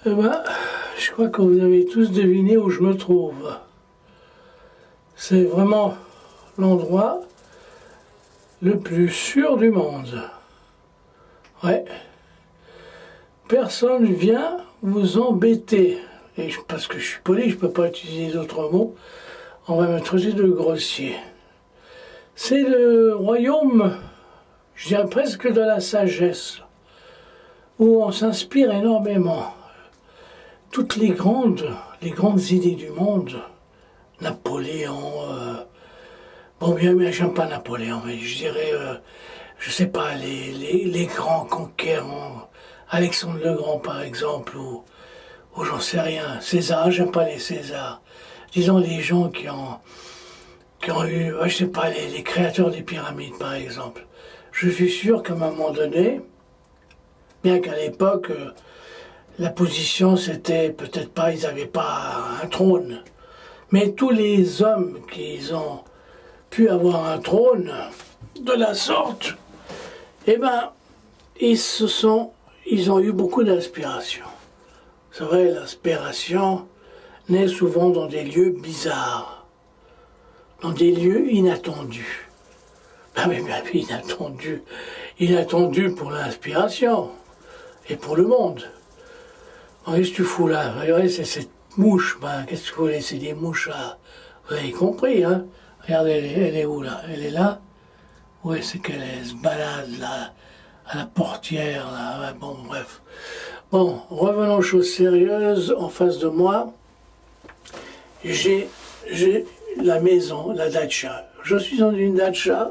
Eh ben, je crois que vous avez tous deviné où je me trouve. C'est vraiment l'endroit le plus sûr du monde. Ouais. Personne vient vous embêter. Et parce que je suis poli, je ne peux pas utiliser d'autres mots. On va me traiter de grossier. C'est le royaume, je dirais presque de la sagesse, où on s'inspire énormément. Toutes les grandes idées du monde, Napoléon, bon bien, mais j'aime pas Napoléon, mais je dirais, je sais pas, les grands conquérants, Alexandre le Grand par exemple, ou j'en sais rien, César, j'aime pas les Césars, disons les gens qui ont eu, je sais pas, les créateurs des pyramides par exemple. Je suis sûr qu'à un moment donné, bien qu'à l'époque, la position c'était peut-être pas, ils n'avaient pas un trône, mais tous les hommes qui ont pu avoir un trône de la sorte, eh ben, ils ont eu beaucoup d'inspiration. C'est vrai, l'inspiration naît souvent dans des lieux bizarres, dans des lieux inattendus. Ben mais bien inattendu pour l'inspiration et pour le monde. Qu'est-ce que tu fous là? Regardez, c'est cette mouche, ben, qu'est-ce que vous voulez? C'est des mouches à... Vous avez compris, hein? Regardez, elle est où là? Elle est là? Où est-ce qu'elle se balade là? À la portière là? Ouais, bon, bref. Bon, revenons aux choses sérieuses. En face de moi, j'ai la maison, la dacha. Je suis dans une dacha.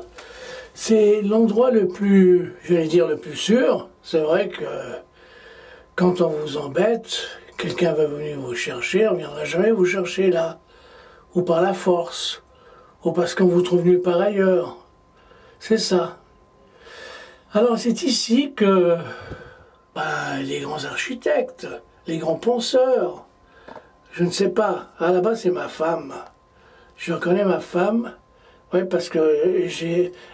C'est l'endroit le plus, j'allais dire le plus sûr. C'est vrai que quand on vous embête, quelqu'un va venir vous chercher, on ne viendra jamais vous chercher là. Ou par la force. Ou parce qu'on vous trouve nulle part ailleurs. C'est ça. Alors c'est ici que les grands architectes, les grands penseurs, je ne sais pas, à la base c'est ma femme. Je reconnais ma femme, ouais, parce que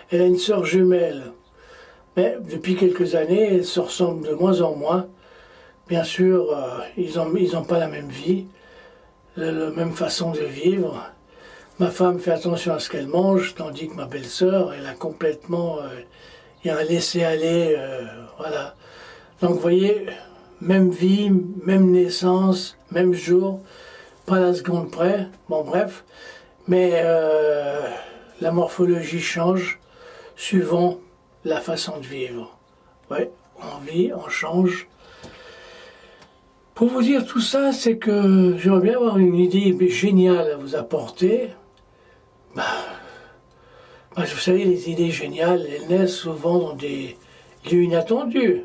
elle a une sœur jumelle. Mais depuis quelques années, elles se ressemblent de moins en moins. Bien sûr, ils ont pas la même vie, la même façon de vivre. Ma femme fait attention à ce qu'elle mange, tandis que ma belle-sœur, elle a complètement... il y a un laisser-aller, voilà. Donc vous voyez, même vie, même naissance, même jour, pas la seconde près, bon bref. Mais la morphologie change suivant la façon de vivre. Ouais, on vit, on change. Pour vous dire tout ça, c'est que j'aimerais bien avoir une idée géniale à vous apporter. Vous savez, les idées géniales, elles naissent souvent dans des lieux inattendus.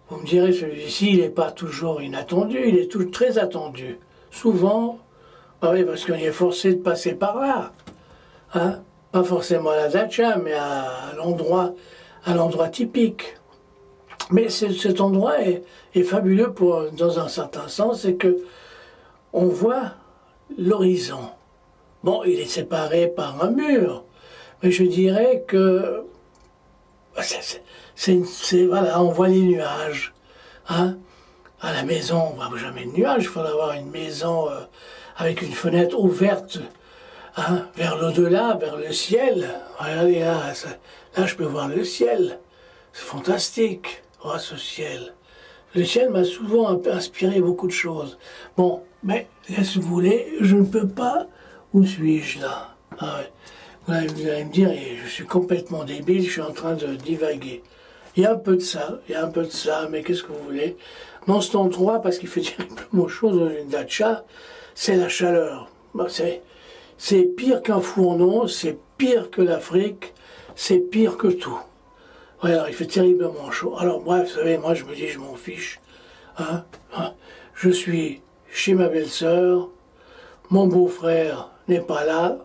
Vous me direz, celui-ci, il n'est pas toujours inattendu, il est tout très attendu. Souvent, oui, parce qu'on est forcé de passer par là. Hein? Pas forcément à la dacha, mais à l'endroit typique. Mais cet endroit est fabuleux dans un certain sens, c'est que on voit l'horizon. Bon, il est séparé par un mur, mais je dirais que voilà, on voit les nuages. Hein? À la maison, on ne voit jamais de nuages. Il faudrait avoir une maison avec une fenêtre ouverte, hein, vers l'au-delà, vers le ciel. Regardez là, je peux voir le ciel. C'est fantastique, oh, ce ciel. Le ciel m'a souvent inspiré beaucoup de choses. Bon, mais qu'est-ce que vous voulez? Je ne peux pas. Où suis-je là? Ah ouais. Vous allez me dire, je suis complètement débile, je suis en train de divaguer. Il y a un peu de ça, mais qu'est-ce que vous voulez? Dans cet endroit, parce qu'il fait terriblement chaud dans une dacha, c'est la chaleur. C'est pire qu'un fourneau, c'est pire que l'Afrique, c'est pire que tout. Ouais, alors il fait terriblement chaud. Alors bref, vous savez, moi je me dis, je m'en fiche. Hein? Je suis chez ma belle-sœur, mon beau-frère n'est pas là,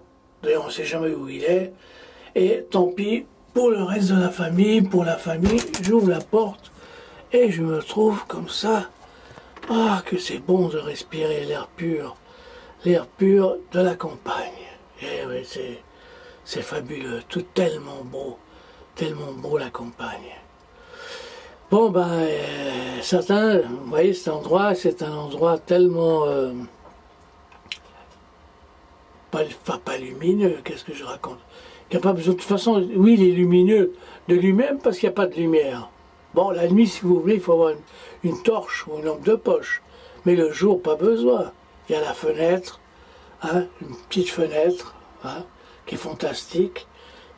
d'ailleurs on ne sait jamais où il est, et tant pis, pour le reste de la famille, pour la famille, j'ouvre la porte et je me trouve comme ça. Ah, que c'est bon de respirer l'air pur de la campagne. Et oui, c'est fabuleux, tout tellement beau la campagne. Bon, ben, certains, vous voyez, cet endroit, c'est un endroit tellement, pas lumineux, qu'est-ce que je raconte? Il n'y a pas besoin, de toute façon, oui, il est lumineux de lui-même parce qu'il n'y a pas de lumière. Bon, la nuit, si vous voulez, il faut avoir une torche ou une lampe de poche. Mais le jour, pas besoin. Il y a la fenêtre, hein, une petite fenêtre, hein, qui est fantastique,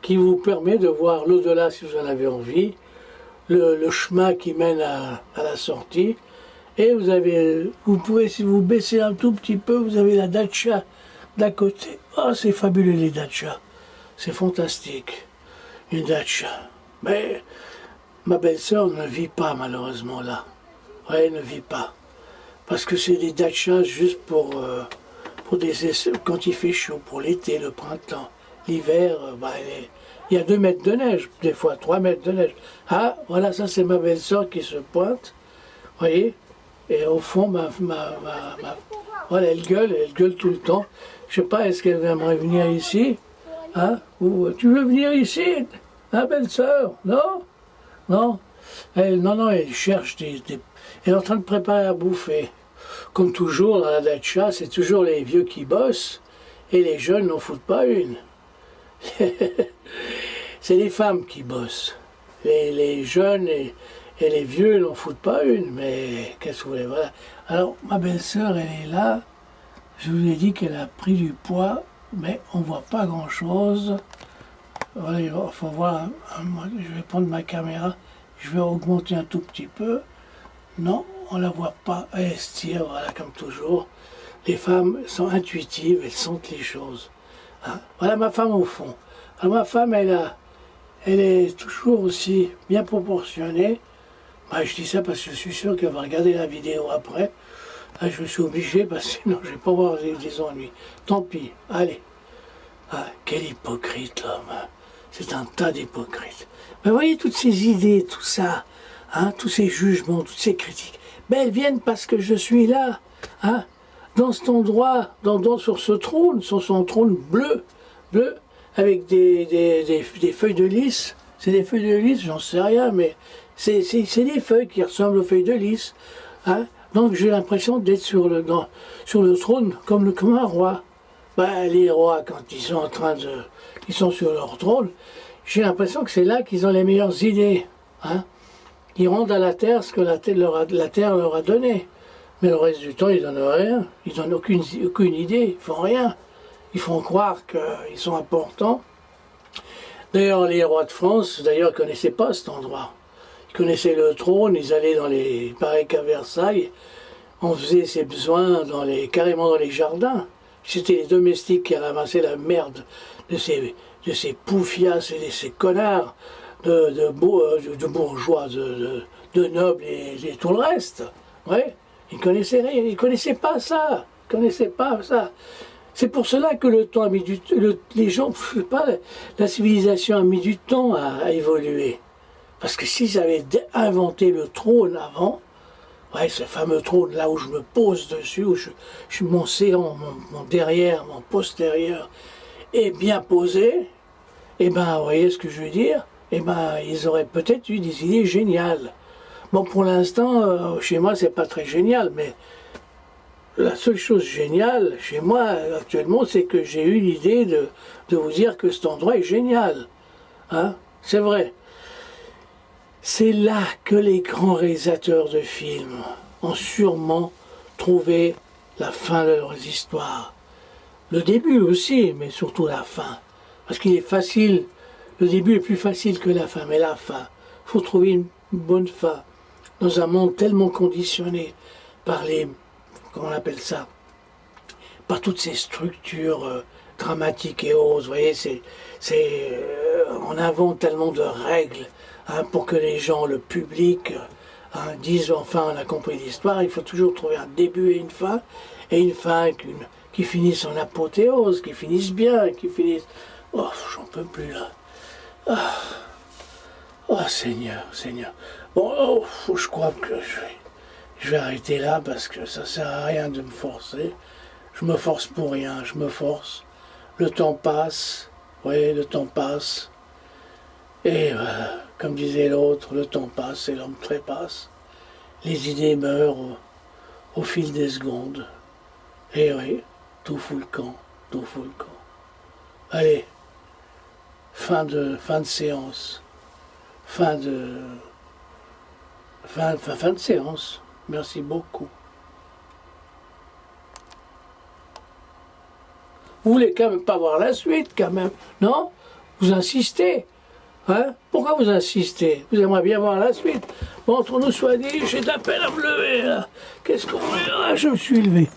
qui vous permet de voir l'au-delà si vous en avez envie, le chemin qui mène à la sortie. Et vous pouvez, si vous baissez un tout petit peu, vous avez la datcha d'à côté. Oh, c'est fabuleux les dachas. C'est fantastique. Une dacha. Mais ma belle-sœur ne vit pas malheureusement là. Ouais, elle ne vit pas. Parce que c'est des dachas juste pour quand il fait chaud, pour l'été, le printemps. L'hiver, il y a 2 mètres de neige, des fois 3 mètres de neige. Ah, voilà, ça c'est ma belle-sœur qui se pointe. Vous voyez? Et au fond, voilà, elle gueule tout le temps. Je sais pas, est-ce qu'elle aimerait venir ici? Hein? Ou tu veux venir ici? Hein, belle-sœur? Non? Non? Non, elle cherche elle est en train de préparer à bouffer. Comme toujours dans la dacha, c'est toujours les vieux qui bossent et les jeunes n'en foutent pas une. C'est les femmes qui bossent. Les jeunes et les vieux n'en foutent pas une, mais qu'est-ce que vous voulez, voilà. Alors, ma belle-sœur, elle est là. Je vous ai dit qu'elle a pris du poids, mais on ne voit pas grand-chose. Voilà, il faut voir. Je vais prendre ma caméra, je vais augmenter un tout petit peu. Non, on ne la voit pas. Elle se tire, voilà, comme toujours. Les femmes sont intuitives, elles sentent les choses. Hein. Voilà ma femme au fond. Alors, ma femme, elle est toujours aussi bien proportionnée. Je dis ça parce que je suis sûr qu'elle va regarder la vidéo après. Je suis obligé parce que sinon je ne vais pas avoir des ennuis. Tant pis, allez. Quel hypocrite l'homme. C'est un tas d'hypocrites. Mais vous voyez toutes ces idées, tout ça, hein, tous ces jugements, toutes ces critiques, elles viennent parce que je suis là, hein, dans cet endroit, sur ce trône, sur son trône bleu, avec des feuilles de lys. C'est des feuilles de lys, j'en sais rien, mais c'est des feuilles qui ressemblent aux feuilles de lys. Hein. Donc j'ai l'impression d'être sur le trône comme un roi. Les rois, quand ils sont sur leur trône, j'ai l'impression que c'est là qu'ils ont les meilleures idées. Hein. Ils rendent à la terre ce que la terre leur a donné. Mais le reste du temps, ils donnent rien. Ils donnent aucune idée, ils font rien. Ils font croire qu'ils sont importants. D'ailleurs, les rois de France, ne connaissaient pas cet endroit. Ils connaissaient le trône, ils allaient pareil qu'à Versailles, on faisait ses besoins carrément dans les jardins. C'était les domestiques qui ramassaient la merde de ces poufias et de ces connards de bourgeois, de nobles et tout le reste. Ouais, ils connaissaient rien, ils connaissaient pas ça. C'est pour cela que le temps a mis les gens, je sais pas, la civilisation a mis du temps à évoluer. Parce que s'ils avaient inventé le trône avant, ouais, ce fameux trône là où je me pose dessus, où mon séant, mon derrière, mon postérieur est bien posé, vous voyez ce que je veux dire, ils auraient peut-être eu des idées géniales. Bon, pour l'instant, chez moi, c'est pas très génial, mais la seule chose géniale chez moi actuellement, c'est que j'ai eu l'idée de vous dire que cet endroit est génial. Hein, c'est vrai. C'est là que les grands réalisateurs de films ont sûrement trouvé la fin de leurs histoires. Le début aussi, mais surtout la fin. Parce qu'il est facile, le début est plus facile que la fin, mais la fin, il faut trouver une bonne fin. Dans un monde tellement conditionné par comment on appelle ça, par toutes ces structures dramatiques et autres, vous voyez, on invente tellement de règles. Hein, pour que les gens, le public, disent enfin on a compris l'histoire, il faut toujours trouver un début et une fin qui finissent en apothéose, qui finissent bien, qui finissent... Oh, j'en peux plus là. Oh, Seigneur. Bon, je crois que je vais arrêter là parce que ça sert à rien de me forcer. Je me force pour rien, je me force. Le temps passe, vous voyez, le temps passe. Et voilà. comme disait l'autre, le temps passe et l'homme trépasse. Les idées meurent au fil des secondes. Et oui, tout fout le camp, tout fout le camp. Allez, fin de séance. Fin de séance. Merci beaucoup. Vous voulez quand même pas voir la suite, quand même, non? Vous insistez. Hein? Pourquoi vous insistez? Vous aimeriez bien voir la suite. Bon, entre nous soit dit, j'ai de la peine à me lever, là. Qu'est-ce qu'on fait? Ah, je me suis levé.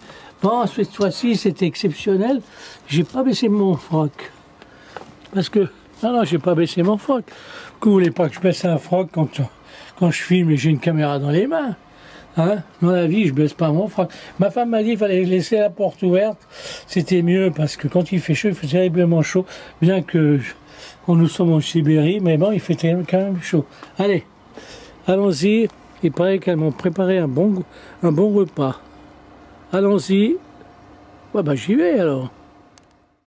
Bon, cette fois-ci, c'était exceptionnel. J'ai pas baissé mon froc. Parce que... Non, j'ai pas baissé mon froc. Vous voulez pas que je baisse un froc quand je filme et j'ai une caméra dans les mains? Hein? Dans la vie, je baisse pas mon froc. Ma femme m'a dit qu'il fallait laisser la porte ouverte. C'était mieux parce que quand il fait chaud, il fait terriblement chaud. Bien que nous sommes en Sibérie, mais bon, il fait quand même chaud. Allez, allons-y. Il paraît qu'elles m'ont préparé un bon repas. Allons-y. Ouais, bah j'y vais alors.